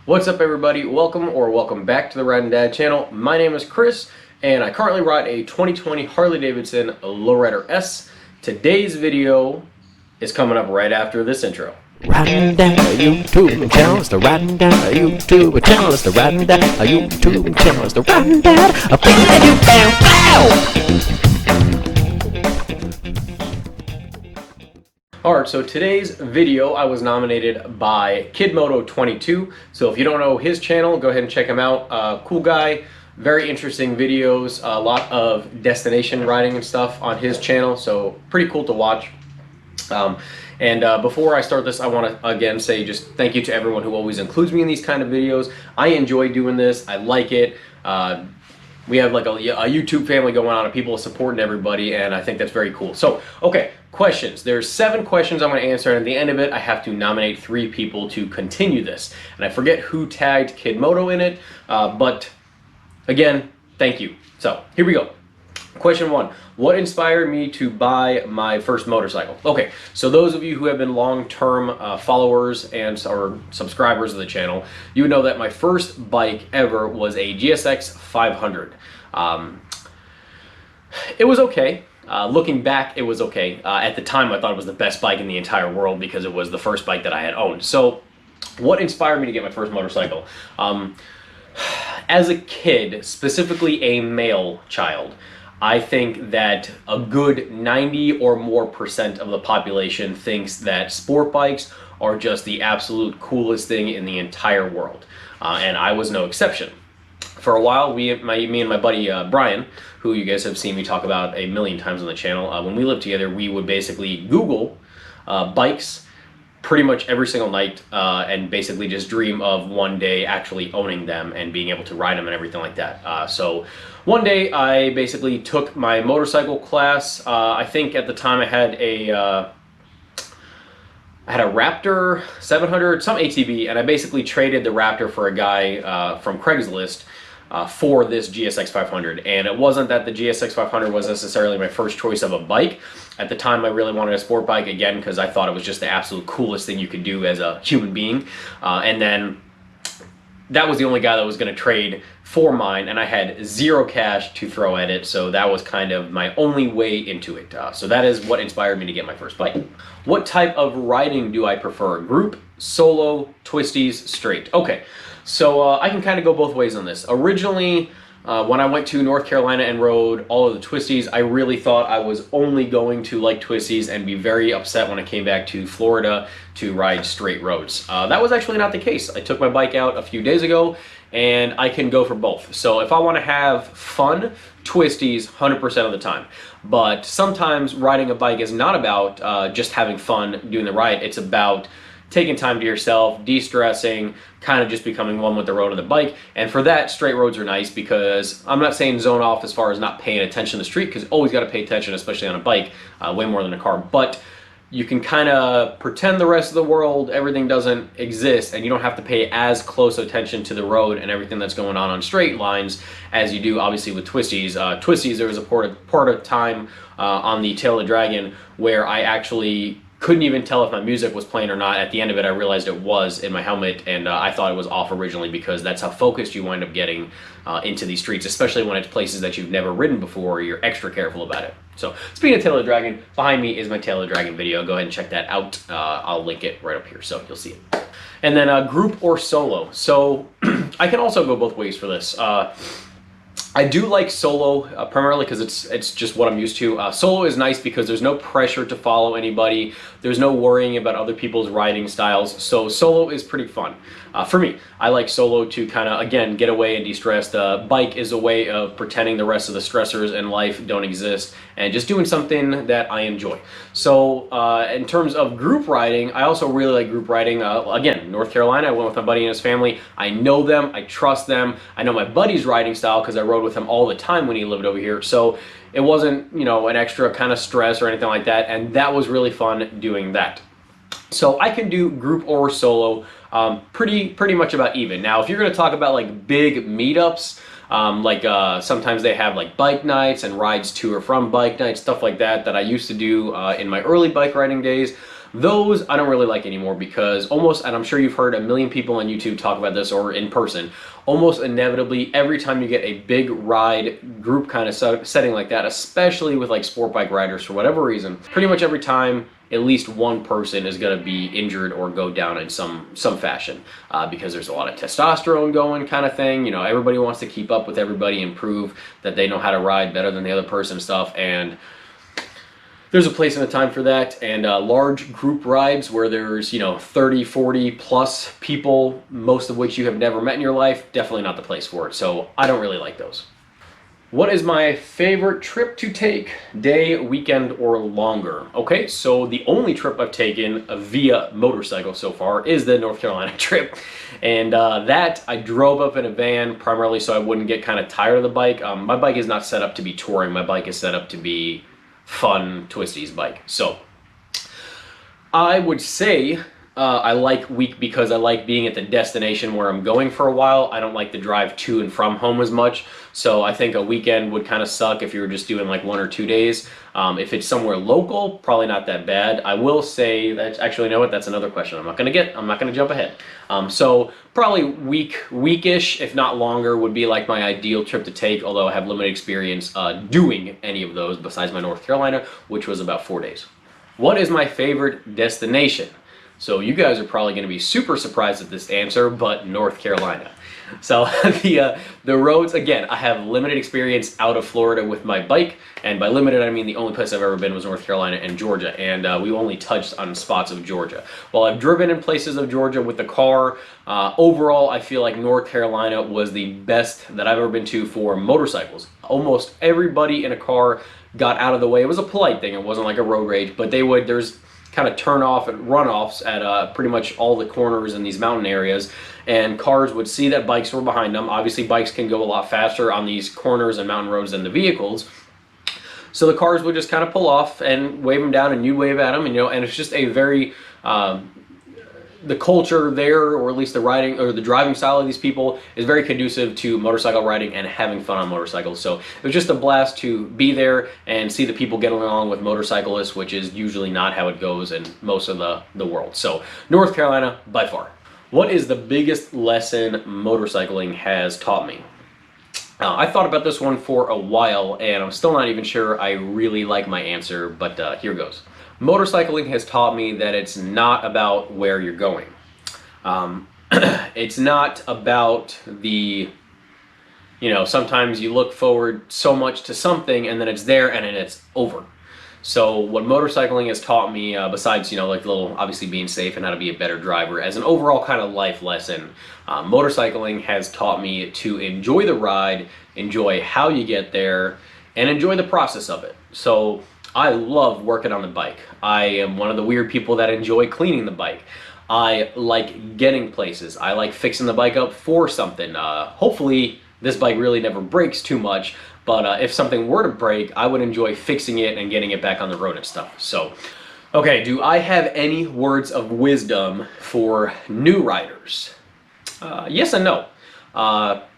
What's up everybody? Welcome back to the Ride and Dad channel. My name is Chris and I currently ride a 2020 Harley-Davidson Lowrider S. Today's video is coming up right after this intro. Riding down a YouTube channel, it's the riding down a YouTube channel, it's the riding down a YouTube channel, it's the riding down a Alright, so today's video I was nominated by Moto22. So if you don't know his channel, go ahead and check him out. Cool guy, very interesting videos, a lot of destination riding and stuff on his channel, so pretty cool to watch. Before I start this, I want to again say just thank you to everyone who always includes me in these kind of videos. I enjoy doing this. I like it. We have like a YouTube family going on of people supporting everybody, and I think that's very cool. So, okay, questions. There's 7 questions I'm going to answer, and at the end of it, I have to nominate 3 people to continue this. And I forget who tagged Kid Moto in it, but again, thank you. So, here we go. Question 1, what inspired me to buy my first motorcycle? Okay, so those of you who have been long-term followers or subscribers of the channel, you would know that my first bike ever was a GSX 500. It was okay. Looking back, it was okay. At the time, I thought it was the best bike in the entire world because it was the first bike that I had owned. So, what inspired me to get my first motorcycle? As a kid, specifically a male child, I think that a good 90 or more % of the population thinks that sport bikes are just the absolute coolest thing in the entire world. And I was no exception. For a while, me and my buddy Brian, who you guys have seen me talk about a million times on the channel, when we lived together, we would basically Google bikes pretty much every single night and basically just dream of one day actually owning them and being able to ride them and everything like that. So one day I basically took my motorcycle class. I think at the time I had a Raptor 700, some ATV, and I basically traded the Raptor for a guy from Craigslist for this GSX 500. And it wasn't that the GSX 500 was necessarily my first choice of a bike. At the time, I really wanted a sport bike, again, because I thought it was just the absolute coolest thing you could do as a human being. And then that was the only guy that was going to trade for mine, and I had 0 cash to throw at it, so that was kind of my only way into it. So that is what inspired me to get my first bike. What type of riding do I prefer? Group, solo, twisties, straight? Okay, so I can kind of go both ways on this. Originally, when I went to North Carolina and rode all of the twisties, I really thought I was only going to like twisties and be very upset when I came back to Florida to ride straight roads. That was actually not the case. I took my bike out a few days ago and I can go for both. So if I want to have fun, twisties 100% of the time. But sometimes riding a bike is not about just having fun doing the ride. It's about taking time to yourself, de-stressing, kind of just becoming one with the road and the bike. And for that, straight roads are nice because I'm not saying zone off as far as not paying attention to the street, because you always got to pay attention, especially on a bike, way more than a car. But you can kind of pretend the rest of the world, everything doesn't exist, and you don't have to pay as close attention to the road and everything that's going on straight lines as you do obviously with twisties. Twisties, there was a part of time on the Tail of the Dragon where I actually couldn't even tell if my music was playing or not. At the end of it, I realized it was in my helmet, and I thought it was off originally because that's how focused you wind up getting into these streets, especially when it's places that you've never ridden before, or you're extra careful about it. So, speaking of Tail of the Dragon, behind me is my Tail of the Dragon video. Go ahead and check that out. I'll link it right up here, so you'll see it. And then group or solo. So, I can also go both ways for this. I do like solo primarily because it's just what I'm used to. Solo is nice because there's no pressure to follow anybody. There's no worrying about other people's riding styles. So solo is pretty fun. For me, I like solo to kind of, again, get away and de-stress. The bike is a way of pretending the rest of the stressors in life don't exist and just doing something that I enjoy. So in terms of group riding, I also really like group riding. Again, North Carolina, I went with my buddy and his family. I know them, I trust them. I know my buddy's riding style because I rode with him all the time when he lived over here. So it wasn't, you know, an extra kind of stress or anything like that, and that was really fun doing that. So I can do group or solo pretty much about even. Now, if you're going to talk about like big meetups, sometimes they have like bike nights and rides to or from bike nights, stuff like that I used to do in my early bike riding days. Those I don't really like anymore because almost, and I'm sure you've heard a million people on YouTube talk about this or in person, almost inevitably every time you get a big ride group kind of setting like that, especially with like sport bike riders for whatever reason, pretty much every time at least one person is going to be injured or go down in some fashion because there's a lot of testosterone going kind of thing. You know, everybody wants to keep up with everybody and prove that they know how to ride better than the other person and stuff, and there's a place and a time for that. And large group rides where there's, you know, 30, 40 plus people, most of which you have never met in your life, definitely not the place for it. So I don't really like those. What is my favorite trip to take, day, weekend, or longer? Okay, so the only trip I've taken via motorcycle so far is the North Carolina trip. And that I drove up in a van primarily so I wouldn't get kind of tired of the bike. My bike is not set up to be touring. My bike is set up to be fun twisties bike. So I would say I like week because I like being at the destination where I'm going for a while. I don't like the drive to and from home as much. So I think a weekend would kind of suck if you were just doing like 1 or 2 days. If it's somewhere local, probably not that bad. I will say that, actually, you know what? That's another question I'm not going to jump ahead. So probably weekish, if not longer, would be like my ideal trip to take, although I have limited experience doing any of those besides my North Carolina, which was about 4 days. What is my favorite destination? So you guys are probably going to be super surprised at this answer, but North Carolina. So the roads, again, I have limited experience out of Florida with my bike, and by limited I mean the only place I've ever been was North Carolina and Georgia, and we only touched on spots of Georgia. While I've driven in places of Georgia with the car, overall I feel like North Carolina was the best that I've ever been to for motorcycles. Almost everybody in a car got out of the way. It was a polite thing, it wasn't like a road rage, but there's kind of turn off and runoffs at pretty much all the corners in these mountain areas, and cars would see that bikes were behind them. Obviously bikes can go a lot faster on these corners and mountain roads than the vehicles, so the cars would just kind of pull off and wave them down and you wave at them, and you know, and it's just a very the culture there, or at least the riding or the driving style of these people, is very conducive to motorcycle riding and having fun on motorcycles. So it was just a blast to be there and see the people getting along with motorcyclists, which is usually not how it goes in most of the world. So North Carolina by far. What is the biggest lesson motorcycling has taught me? I thought about this one for a while, and I'm still not even sure I really like my answer, but here goes. Motorcycling has taught me that it's not about where you're going. It's not about the, you know, sometimes you look forward so much to something and then it's there and then it's over. So what motorcycling has taught me, besides, you know, like little, obviously being safe and how to be a better driver, as an overall kind of life lesson, motorcycling has taught me to enjoy the ride, enjoy how you get there, and enjoy the process of it. So I love working on the bike. I am one of the weird people that enjoy cleaning the bike. I like getting places. I like fixing the bike up for something. Hopefully this bike really never breaks too much, but if something were to break, I would enjoy fixing it and getting it back on the road and stuff. So, okay, do I have any words of wisdom for new riders? Yes and no.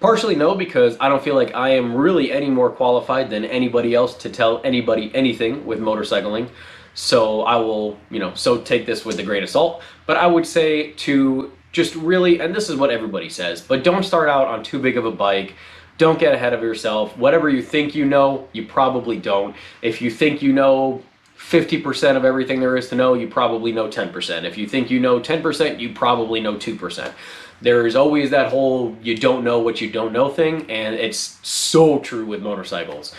Partially no, because I don't feel like I am really any more qualified than anybody else to tell anybody anything with motorcycling. So I will, you know, so take this with a grain of salt. But I would say to just really, and this is what everybody says, but don't start out on too big of a bike. Don't get ahead of yourself. Whatever you think you know, you probably don't. If you think you know 50% of everything there is to know, you probably know 10%. If you think you know 10%, you probably know 2%. There's always that whole you don't know what you don't know thing, and it's so true with motorcycles.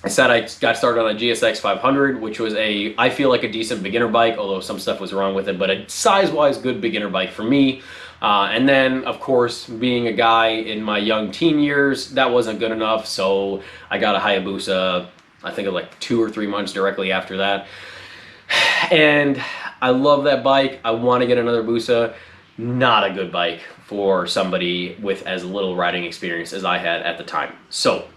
I said I got started on a GSX 500, which was I feel like a decent beginner bike, although some stuff was wrong with it, but a size-wise good beginner bike for me. And then, of course, being a guy in my young teen years, that wasn't good enough, so I got a Hayabusa, I think like 2 or 3 months directly after that. And I love that bike. I want to get another Busa. Not a good bike for somebody with as little riding experience as I had at the time. So,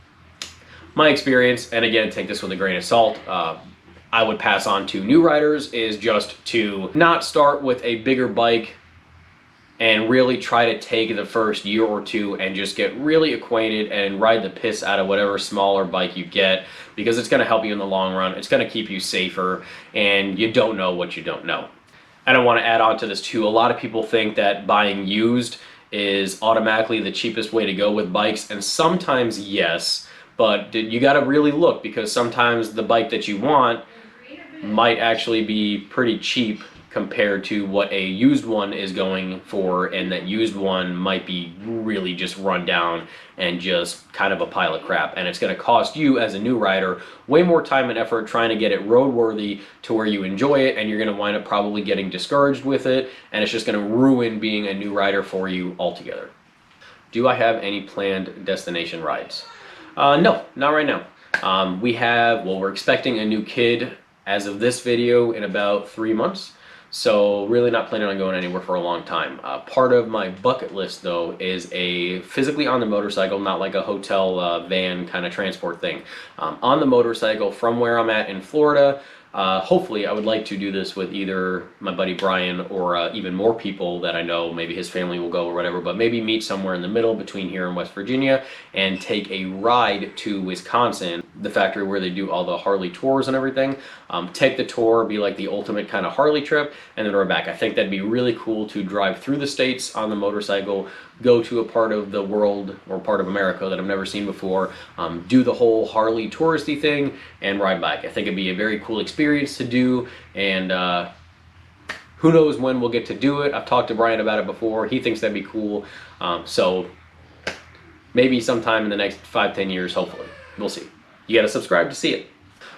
my experience, and again, take this with a grain of salt, I would pass on to new riders, is just to not start with a bigger bike and really try to take the first year or two and just get really acquainted and ride the piss out of whatever smaller bike you get, because it's going to help you in the long run. It's going to keep you safer, and you don't know what you don't know. And I want to add on to this too. A lot of people think that buying used is automatically the cheapest way to go with bikes, and sometimes yes, but you got to really look, because sometimes the bike that you want might actually be pretty cheap compared to what a used one is going for, and that used one might be really just run down and just kind of a pile of crap, and it's going to cost you as a new rider way more time and effort trying to get it roadworthy to where you enjoy it, and you're going to wind up probably getting discouraged with it, and it's just going to ruin being a new rider for you altogether. Do I have any planned destination rides? No, not right now. We're expecting a new kid as of this video in about 3 months. So really not planning on going anywhere for a long time. Part of my bucket list though is a physically on the motorcycle, not like a hotel van kind of transport thing. On the motorcycle from where I'm at in Florida. Hopefully I would like to do this with either my buddy Brian or even more people that I know. Maybe his family will go or whatever, but maybe meet somewhere in the middle between here and West Virginia and take a ride to Wisconsin, the factory where they do all the Harley tours and everything. Take the tour, be like the ultimate kind of Harley trip, and then we're back. I think that'd be really cool to drive through the states on the motorcycle, go to a part of the world or part of America that I've never seen before, do the whole Harley touristy thing, and ride back. I think it'd be a very cool experience to do, and who knows when we'll get to do it. I've talked to Brian about it before. He thinks that'd be cool. So maybe sometime in the next 5-10 years, hopefully. We'll see. You gotta subscribe to see it.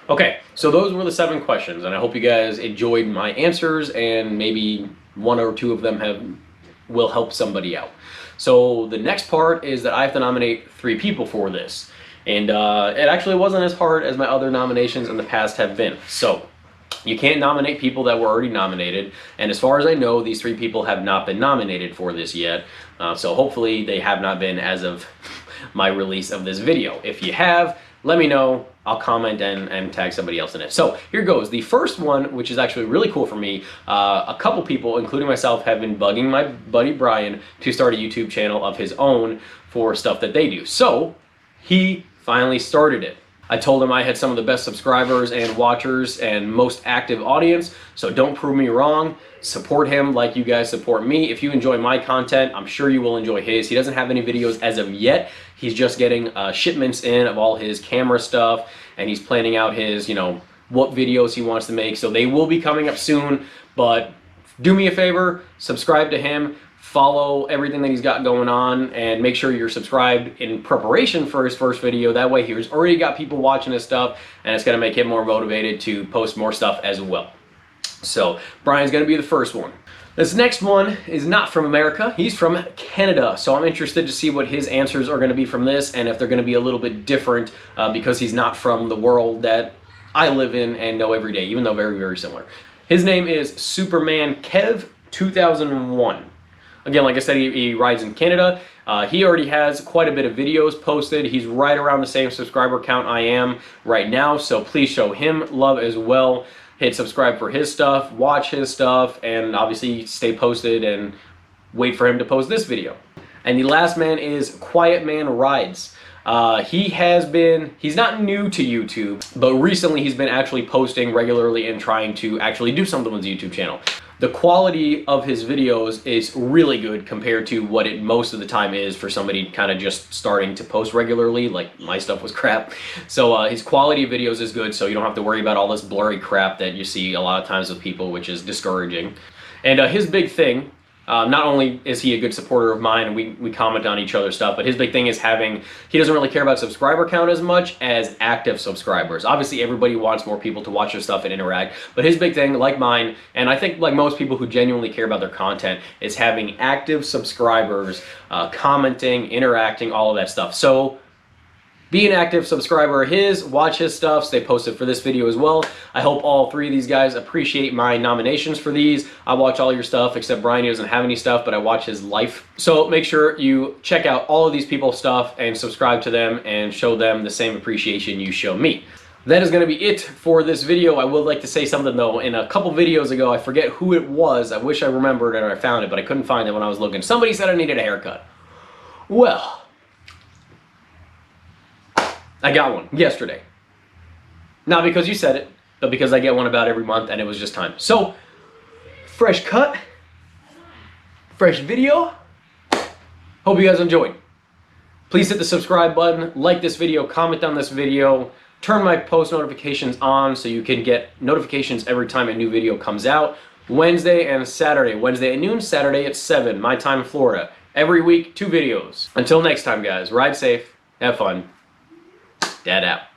Okay, so those were the 7 questions, and I hope you guys enjoyed my answers, and maybe 1 or 2 of them will help somebody out. So the next part is that I have to nominate 3 people for this, and it actually wasn't as hard as my other nominations in the past have been. So you can't nominate people that were already nominated, and as far as I know, these 3 people have not been nominated for this yet, so hopefully they have not been as of my release of this video. If you have, let me know. I'll comment and tag somebody else in it. So here goes. The first one, which is actually really cool for me, a couple people, including myself, have been bugging my buddy Brian to start a YouTube channel of his own for stuff that they do. So he finally started it. I told him I had some of the best subscribers and watchers and most active audience, so don't prove me wrong. Support him like you guys support me. If you enjoy my content, I'm sure you will enjoy his. He doesn't have any videos as of yet. He's just getting shipments in of all his camera stuff, and he's planning out his, what videos he wants to make. So they will be coming up soon, but do me a favor, subscribe to him. Follow everything that he's got going on, and make sure you're subscribed in preparation for his first video. That way he's already got people watching his stuff, and it's going to make him more motivated to post more stuff as well. So Brian's going to be the first one. This next one is not from America. He's from Canada. So I'm interested to see what his answers are going to be from this, and if they're going to be a little bit different because he's not from the world that I live in and know every day, even though very, very similar. His name is Man Kev 2001. Again, like I said, he rides in Canada. He already has quite a bit of videos posted. He's right around the same subscriber count I am right now, so please show him love as well. Hit subscribe for his stuff, watch his stuff, and obviously stay posted and wait for him to post this video. And the last man is Qui3t Man Rides. He's not new to YouTube, but recently he's been actually posting regularly and trying to actually do something with his YouTube channel. The quality of his videos is really good compared to what it most of the time is for somebody kind of just starting to post regularly. Like, my stuff was crap. So his quality of videos is good, so you don't have to worry about all this blurry crap that you see a lot of times with people, which is discouraging. And his big thing, not only is he a good supporter of mine and we comment on each other's stuff, but his big thing is he doesn't really care about subscriber count as much as active subscribers. Obviously everybody wants more people to watch their stuff and interact, but his big thing, like mine, and I think like most people who genuinely care about their content, is having active subscribers, commenting, interacting, all of that stuff. So be an active subscriber of his, watch his stuff, stay posted for this video as well. I hope all 3 of these guys appreciate my nominations for these. I watch all your stuff, except Brian, he doesn't have any stuff, but I watch his life. So make sure you check out all of these people's stuff and subscribe to them and show them the same appreciation you show me. That is going to be it for this video. I would like to say something though. In a couple videos ago, I forget who it was. I wish I remembered and I found it, but I couldn't find it when I was looking. Somebody said I needed a haircut. Well, I got one yesterday. Not because you said it, but because I get one about every month and it was just time. So, fresh cut, fresh video. Hope you guys enjoyed. Please hit the subscribe button, like this video, comment on this video, turn my post notifications on so you can get notifications every time a new video comes out. Wednesday and Saturday. Wednesday at noon, Saturday at 7, my time in Florida. Every week, 2 videos. Until next time, guys, ride safe, have fun. Dad out.